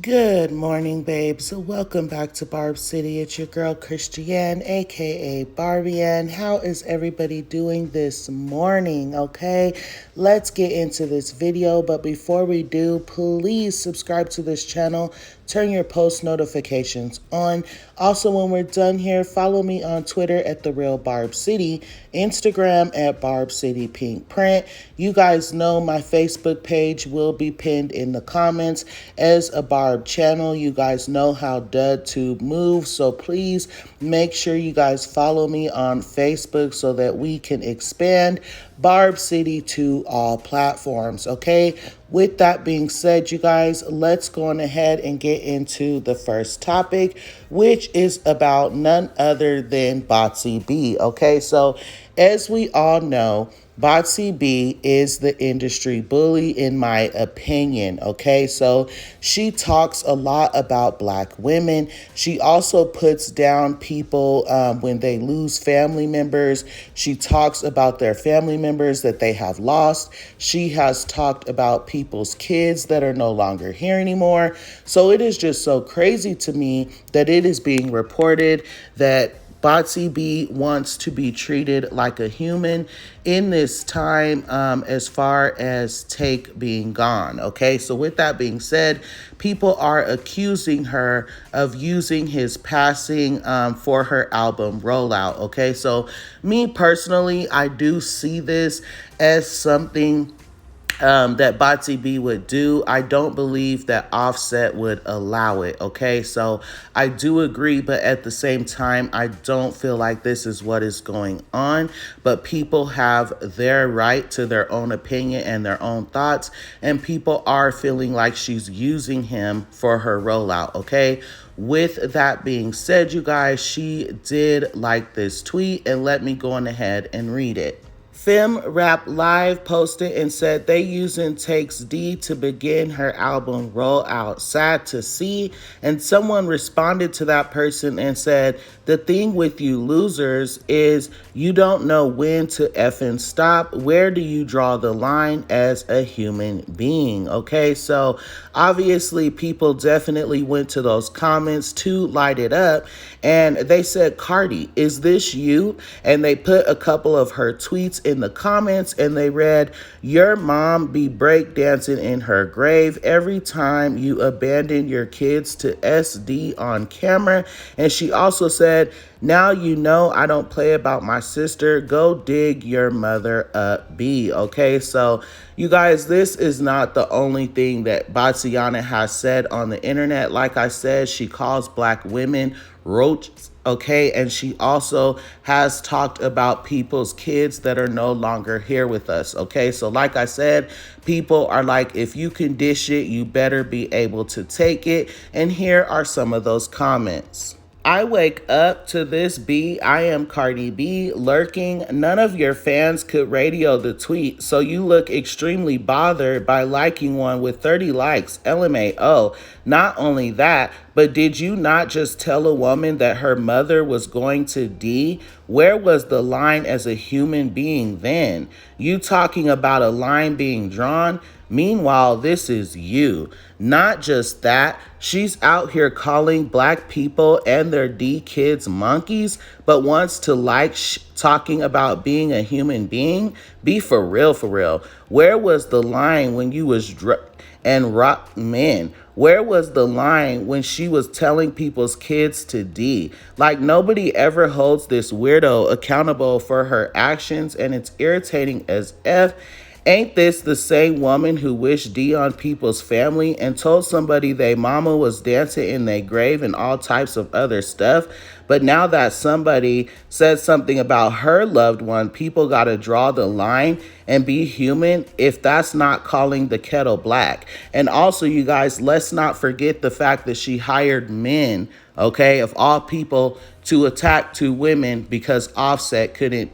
Good morning, babes. Welcome back to Barb City. It's your girl, Christiane, aka Barbian. How is everybody doing this morning? Okay, let's get into this video. But before we do, please subscribe to this channel. Turn your post notifications on. Also, when we're done here, follow me on Twitter at The Real Barb City, Instagram at Barb City Pink Print. You guys know my Facebook page will be pinned in the comments as a Barb channel. You guys know how to move, so please make sure you guys follow me on Facebook so that we can expand Barb City to all platforms, okay? With that being said, you guys, let's go on ahead and get into the first topic, which is about none other than Botsy B, okay? So as we all know, Botsy B is the industry bully, in my opinion, okay? So she talks a lot about Black women. She also puts down people when they lose family members. She talks about their family members that they have lost. She has talked about people's kids that are no longer here anymore. So it is just so crazy to me that it is being reported that Botsy B wants to be treated like a human in this time as far as Take being gone, okay? So with that being said, people are accusing her of using his passing for her album rollout, okay? So me personally, I do see this as something that Botsy B would do. I don't believe that Offset would allow it, okay? So I do agree, but at the same time, I don't feel like this is what is going on. But people have their right to their own opinion and their own thoughts, and people are feeling like she's using him for her rollout, okay? With that being said, you guys, she did like this tweet, and let me go on ahead and read it. Femme Rap Live posted and said they using Takes D to begin her album rollout. Sad to see. And someone responded to that person and said, the thing with you losers is you don't know when to effing stop. Where do you draw the line as a human being? Okay, so obviously people definitely went to those comments to light it up. And they said, Cardi, is this you? And they put a couple of her tweets in the comments, and they read, your mom be breakdancing in her grave every time you abandon your kids to SD on camera. And she also said, now you know I don't play about my sister. Go dig your mother up, B. Okay, so you guys, this is not the only thing that Botsiana has said on the internet. Like I said, she calls Black women roaches, okay? And she also has talked about people's kids that are no longer here with us, okay? So like I said, people are like, if you can dish it, you better be able to take it. And here are some of those comments. I wake up to this B. I am Cardi B lurking. None of your fans could radio the tweet, so you look extremely bothered by liking one with 30 likes. LMAO. Not only that, but did you not just tell a woman that her mother was going to D? Where was the line as a human being then? You talking about a line being drawn? Meanwhile, this is you. Not just that, she's out here calling Black people and their D kids monkeys, but wants to like talking about being a human being? Be for real, for real. Where was the line when you was and rock men? Where was the line when she was telling people's kids to D? Like, nobody ever holds this weirdo accountable for her actions, and it's irritating as F. Ain't this the same woman who wished D on people's family and told somebody they mama was dancing in their grave and all types of other stuff? But now that somebody said something about her loved one, people got to draw the line and be human if that's not calling the kettle black. And also, you guys, let's not forget the fact that she hired men, okay, of all people, to attack two women because Offset couldn't,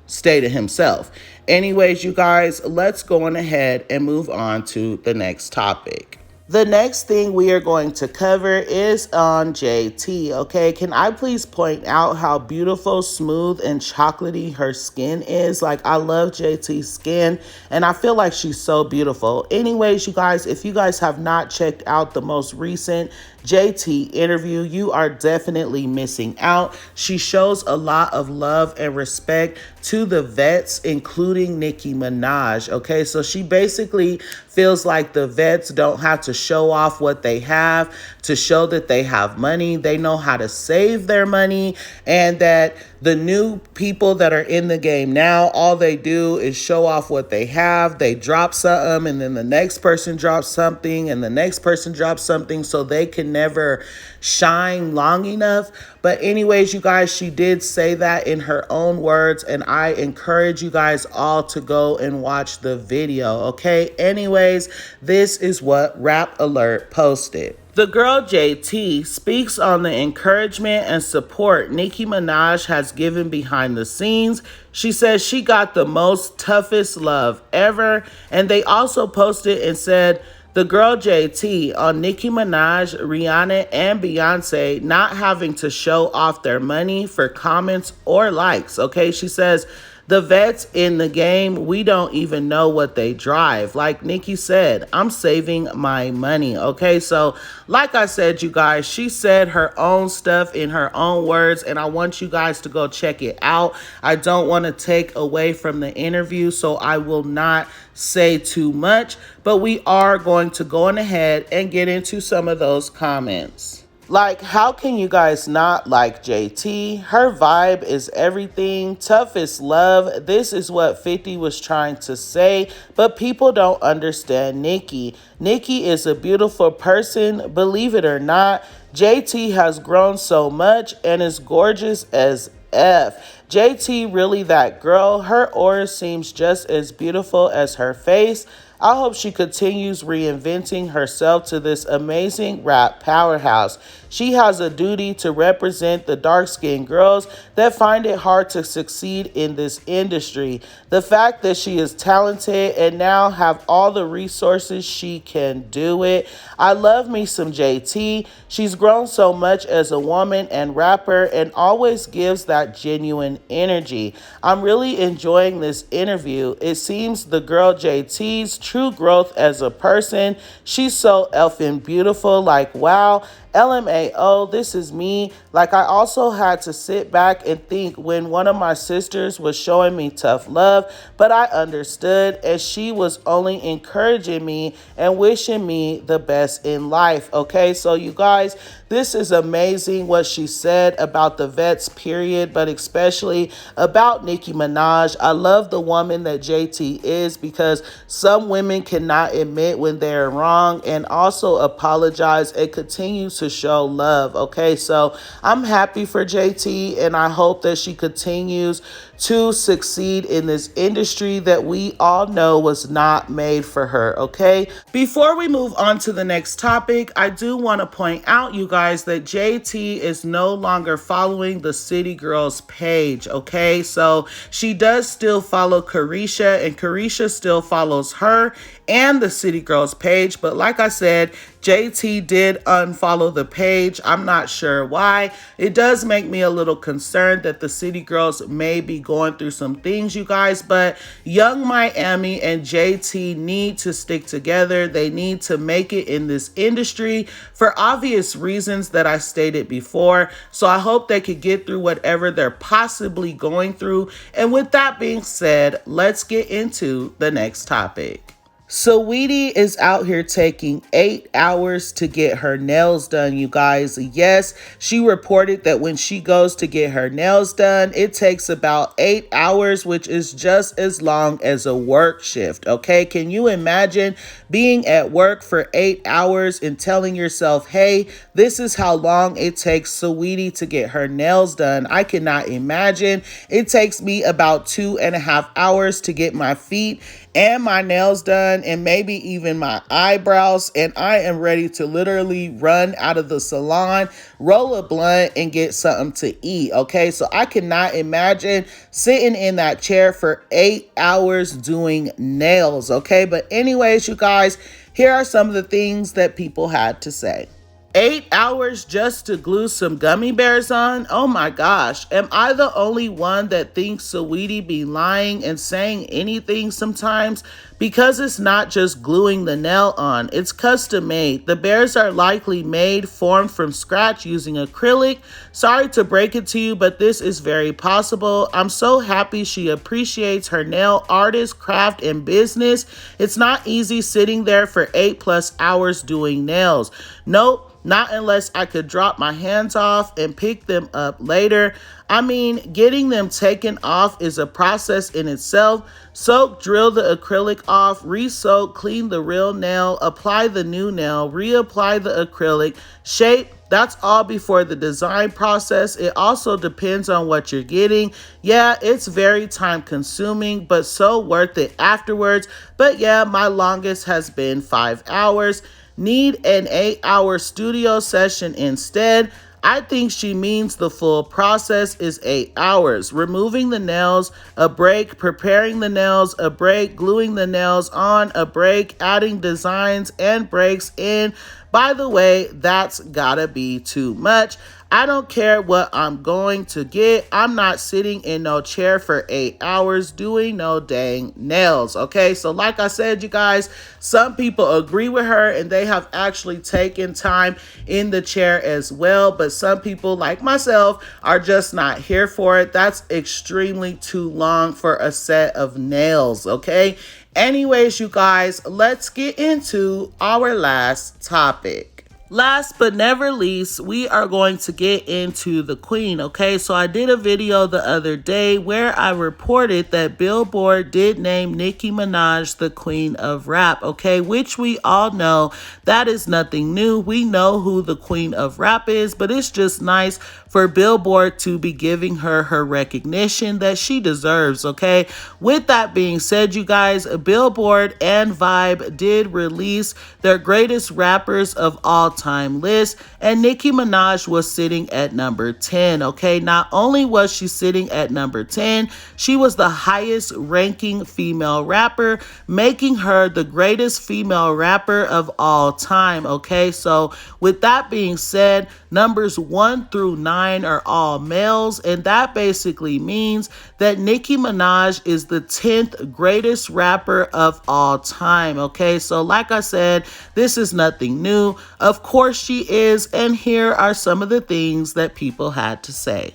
stay to himself. Anyways, you guys, let's go on ahead and move on to the next topic. The next thing we are going to cover is on JT, okay? Can I please point out how beautiful, smooth, and chocolatey her skin is? Like, I love JT's skin, and I feel like she's so beautiful. Anyways, you guys, if you guys have not checked out the most recent JT interview, you are definitely missing out. She shows a lot of love and respect to the vets, including Nicki Minaj, okay? So she basically feels like the vets don't have to show off what they have to show that they have money. They know how to save their money, and that the new people that are in the game now, all they do is show off what they have. They drop something, and then the next person drops something, and the next person drops something, so they can never shine long enough. But anyways, you guys, she did say that in her own words, and I encourage you guys all to go and watch the video, okay? Anyways, this is what Rap Alert posted. The girl JT speaks on the encouragement and support Nicki Minaj has given behind the scenes. She says she got the most toughest love ever. And they also posted and said, the girl JT on Nicki Minaj, Rihanna, and Beyonce not having to show off their money for comments or likes, okay? She says, the vets in the game, we don't even know what they drive. Like Nicki said, I'm saving my money, okay? So like I said, you guys, she said her own stuff in her own words, and I want you guys to go check it out. I don't want to take away from the interview, so I will not say too much, but we are going to go on ahead and get into some of those comments. Like, how can you guys not like JT? Her vibe is everything. Toughest love. This is what 50 was trying to say, but people don't understand Nicki. Nicki is a beautiful person, believe it or not. JT has grown so much and is gorgeous as F. JT really that girl. Her aura seems just as beautiful as her face. I hope she continues reinventing herself to this amazing rap powerhouse. She has a duty to represent the dark-skinned girls that find it hard to succeed in this industry. The fact that she is talented and now have all the resources, she can do it. I love me some JT. She's grown so much as a woman and rapper and always gives that genuine energy. I'm really enjoying this interview. It seems the girl JT's true growth as a person. She's so elfin beautiful. Like, wow. LMAO, this is me. Like, I also had to sit back and think when one of my sisters was showing me tough love, but I understood, and she was only encouraging me and wishing me the best in life. Okay, so you guys, this is amazing what she said about the vets, period, but especially about Nicki Minaj. I love the woman that JT is, because some women cannot admit when they're wrong and also apologize and continue to show love. Okay, so I'm happy for JT, and I hope that she continues to succeed in this industry that we all know was not made for her, okay? Before we move on to the next topic, I do want to point out, you guys, that JT is no longer following the City Girls page, okay? So she does still follow Carisha, and Carisha still follows her and the City Girls page, but like I said, JT did unfollow the page. I'm not sure why. It does make me a little concerned that the City Girls may be going through some things, you guys, but Young Miami and JT need to stick together. They need to make it in this industry for obvious reasons that I stated before. So I hope they could get through whatever they're possibly going through. And with that being said, let's get into the next topic. Saweetie is out here taking 8 hours to get her nails done, you guys. Yes, she reported that when she goes to get her nails done, it takes about 8 hours, which is just as long as a work shift, okay? Can you imagine being at work for 8 hours and telling yourself, hey, this is how long it takes Saweetie to get her nails done? I cannot imagine. It takes me about 2.5 hours to get my feet and my nails done and maybe even my eyebrows, and I am ready to literally run out of the salon, roll a blunt, and get something to eat, okay? So I cannot imagine sitting in that chair for 8 hours doing nails, okay? But anyways, you guys, here are some of the things that people had to say. 8 hours just to glue some gummy bears on? Oh my gosh. Am I the only one that thinks Saweetie be lying and saying anything sometimes? Because it's not just gluing the nail on, it's custom made. The bears are likely made, formed from scratch using acrylic. Sorry to break it to you, but this is very possible. I'm so happy she appreciates her nail artist, craft, and business. It's not easy sitting there for 8+ hours doing nails. Nope. Not unless I could drop my hands off and pick them up later. I mean, getting them taken off is a process in itself. Soak, drill the acrylic off, re-soak, clean the real nail, apply the new nail, reapply the acrylic, shape. That's all before the design process. It also depends on what you're getting. Yeah, it's very time consuming, but so worth it afterwards. But yeah, my longest has been 5 hours. Need an 8-hour studio session instead. I think she means the full process is 8 hours. Removing the nails, a break, preparing the nails, a break, gluing the nails on, a break, adding designs and breaks in. By the way, that's gotta be too much. I don't care what I'm going to get. I'm not sitting in no chair for 8 hours doing no dang nails, okay? So like I said, you guys, some people agree with her and they have actually taken time in the chair as well. But some people like myself are just not here for it. That's extremely too long for a set of nails, okay? Anyways, you guys, let's get into our last topic. Last but never least, we are going to get into the queen, okay? So I did a video the other day where I reported that Billboard did name Nicki Minaj the queen of rap, okay? Which we all know that is nothing new. We know who the queen of rap is, but it's just nice for Billboard to be giving her her recognition that she deserves, okay? With that being said, you guys, Billboard and Vibe did release their greatest rappers of all time list, and Nicki Minaj was sitting at number 10, okay? Not only was she sitting at number 10, she was the highest ranking female rapper, making her the greatest female rapper of all time, okay? So with that being said, numbers 1 through 9 are all males, and that basically means that Nicki Minaj is the 10th greatest rapper of all time, okay? So like I said, this is nothing new. Of course she is, and here are some of the things that people had to say.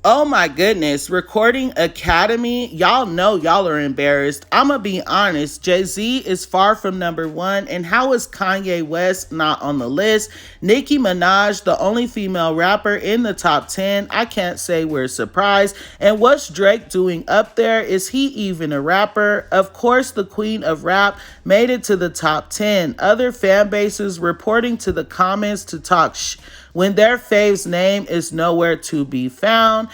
Oh my goodness, Recording Academy, y'all know y'all are embarrassed. I'ma be honest, Jay-Z is far from number 1, and how is Kanye West not on the list? Nicki Minaj, the only female rapper in the top 10, I can't say we're surprised. And what's Drake doing up there? Is he even a rapper? Of course, the queen of rap made it to the top 10. Other fan bases reporting to the comments to talk when their fave's name is nowhere to be found.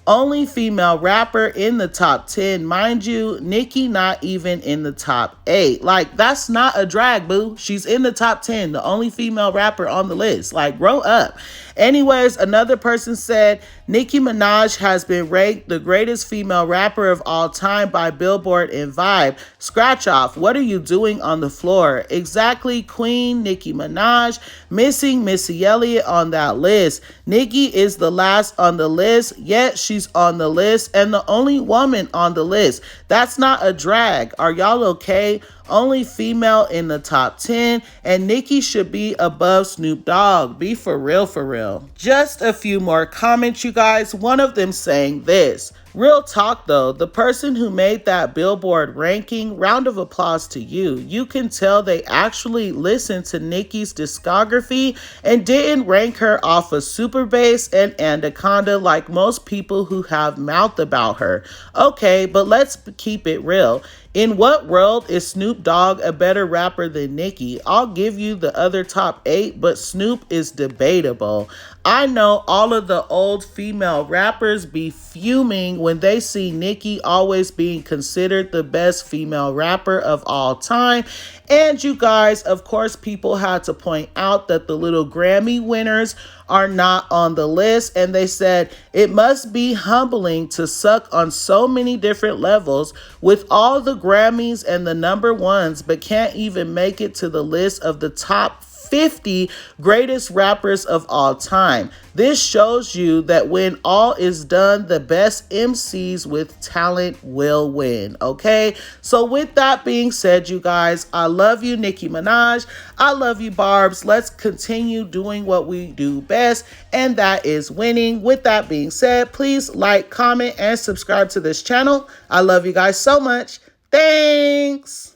Only female rapper in the top 10. Mind you, Nicki not even in the top 8. Like, that's not a drag, boo. She's in the top 10, the only female rapper on the list. Like, grow up. Anyways, another person said, Nicki Minaj has been ranked the greatest female rapper of all time by Billboard and Vibe. Scratch off. What are you doing on the floor? Exactly, Queen Nicki Minaj. Missing Missy Elliott on that list. Nicki is the last on the list, yet she's on the list and the only woman on the list. That's not a drag. Are y'all okay? Only female in the top 10, and Nicki should be above Snoop Dogg. Be for real, for real. Just a few more comments, you guys. One of them saying this. Real talk though, the person who made that Billboard ranking, round of applause to you. You can tell they actually listened to Nicki's discography and didn't rank her off of Super Bass and Anaconda like most people who have mouthed about her. Okay, but let's keep it real. In what world is Snoop Dogg a better rapper than Nicki? I'll give you the other top 8, but Snoop is debatable. I know all of the old female rappers be fuming when they see Nicki always being considered the best female rapper of all time. And you guys, of course, people had to point out that the little Grammy winners are not on the list. And they said it must be humbling to suck on so many different levels with all the Grammys and the number ones, but can't even make it to the list of the top 50 greatest rappers of all time. This shows you that when all is done, the best MCs with talent will win, okay? So with that being said, you guys, I love you, Nicki Minaj. I love you, Barbs. Let's continue doing what we do best, and that is winning. With that being said, please like, comment, and subscribe to this channel. I love you guys so much. Thanks.